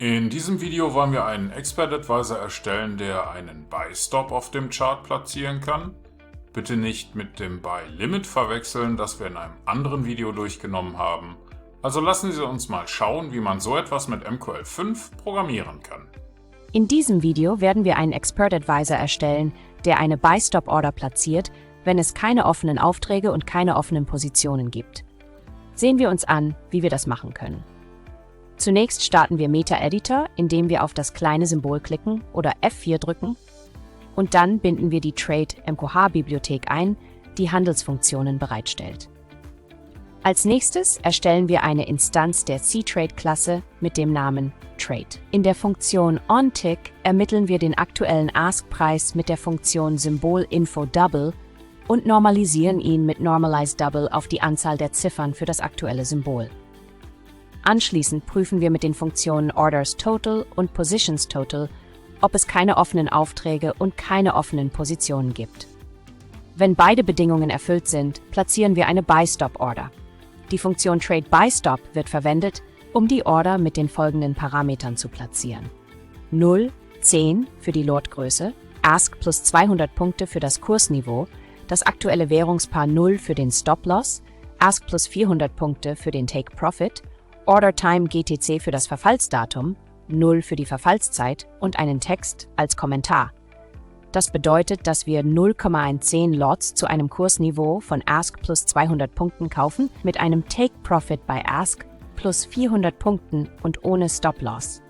In diesem Video wollen wir einen Expert Advisor erstellen, der einen Buy Stop auf dem Chart platzieren kann. Bitte nicht mit dem Buy Limit verwechseln, das wir in einem anderen Video durchgenommen haben. Also lassen Sie uns mal schauen, wie man so etwas mit MQL5 programmieren kann. In diesem Video werden wir einen Expert Advisor erstellen, der eine Buy Stop Order platziert, wenn es keine offenen Aufträge und keine offenen Positionen gibt. Sehen wir uns an, wie wir das machen können. Zunächst starten wir Meta Editor, indem wir auf das kleine Symbol klicken oder F4 drücken und dann binden wir die Trade MQH-Bibliothek ein, die Handelsfunktionen bereitstellt. Als nächstes erstellen wir eine Instanz der cTrade-Klasse mit dem Namen Trade. In der Funktion OnTick ermitteln wir den aktuellen Ask-Preis mit der Funktion Symbol Info Double und normalisieren ihn mit Normalize Double auf die Anzahl der Ziffern für das aktuelle Symbol. Anschließend prüfen wir mit den Funktionen Orders Total und Positions Total, ob es keine offenen Aufträge und keine offenen Positionen gibt. Wenn beide Bedingungen erfüllt sind, platzieren wir eine Buy Stop Order. Die Funktion Trade Buy Stop wird verwendet, um die Order mit den folgenden Parametern zu platzieren: 0, 10 für die Lotgröße, Ask plus 200 Punkte für das Kursniveau, das aktuelle Währungspaar 0 für den Stop Loss, Ask plus 400 Punkte für den Take Profit, Order Time GTC für das Verfallsdatum, 0 für die Verfallszeit und einen Text als Kommentar. Das bedeutet, dass wir 0,10 Lots zu einem Kursniveau von Ask plus 200 Punkten kaufen mit einem Take Profit bei Ask plus 400 Punkten und ohne Stop Loss.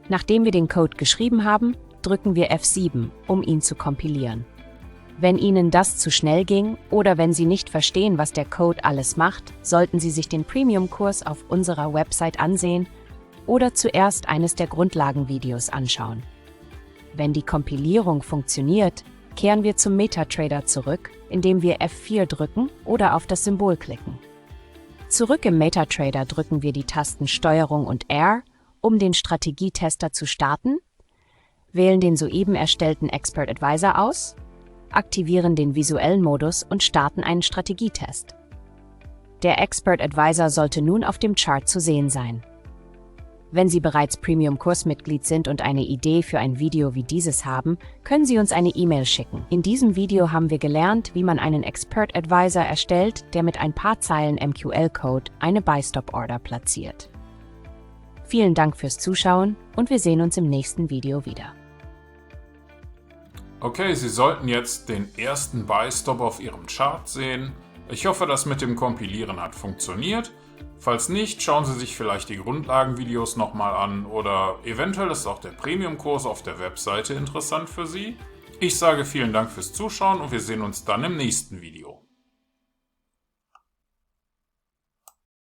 Nachdem wir den Code geschrieben haben, drücken wir F7, um ihn zu kompilieren. Wenn Ihnen das zu schnell ging oder wenn Sie nicht verstehen, was der Code alles macht, sollten Sie sich den Premium-Kurs auf unserer Website ansehen oder zuerst eines der Grundlagenvideos anschauen. Wenn die Kompilierung funktioniert, kehren wir zum MetaTrader zurück, indem wir F4 drücken oder auf das Symbol klicken. Zurück im MetaTrader drücken wir die Tasten STRG und R, um den Strategietester zu starten, wählen den soeben erstellten Expert Advisor aus, aktivieren den visuellen Modus und starten einen Strategietest. Der Expert Advisor sollte nun auf dem Chart zu sehen sein. Wenn Sie bereits Premium-Kursmitglied sind und eine Idee für ein Video wie dieses haben, können Sie uns eine E-Mail schicken. In diesem Video haben wir gelernt, wie man einen Expert Advisor erstellt, der mit ein paar Zeilen MQL-Code eine Buy Stop Order platziert. Vielen Dank fürs Zuschauen und wir sehen uns im nächsten Video wieder. Okay, Sie sollten jetzt den ersten Buy Stop auf Ihrem Chart sehen. Ich hoffe, das mit dem Kompilieren hat funktioniert. Falls nicht, schauen Sie sich vielleicht die Grundlagenvideos nochmal an oder eventuell ist auch der Premium-Kurs auf der Webseite interessant für Sie. Ich sage vielen Dank fürs Zuschauen und wir sehen uns dann im nächsten Video.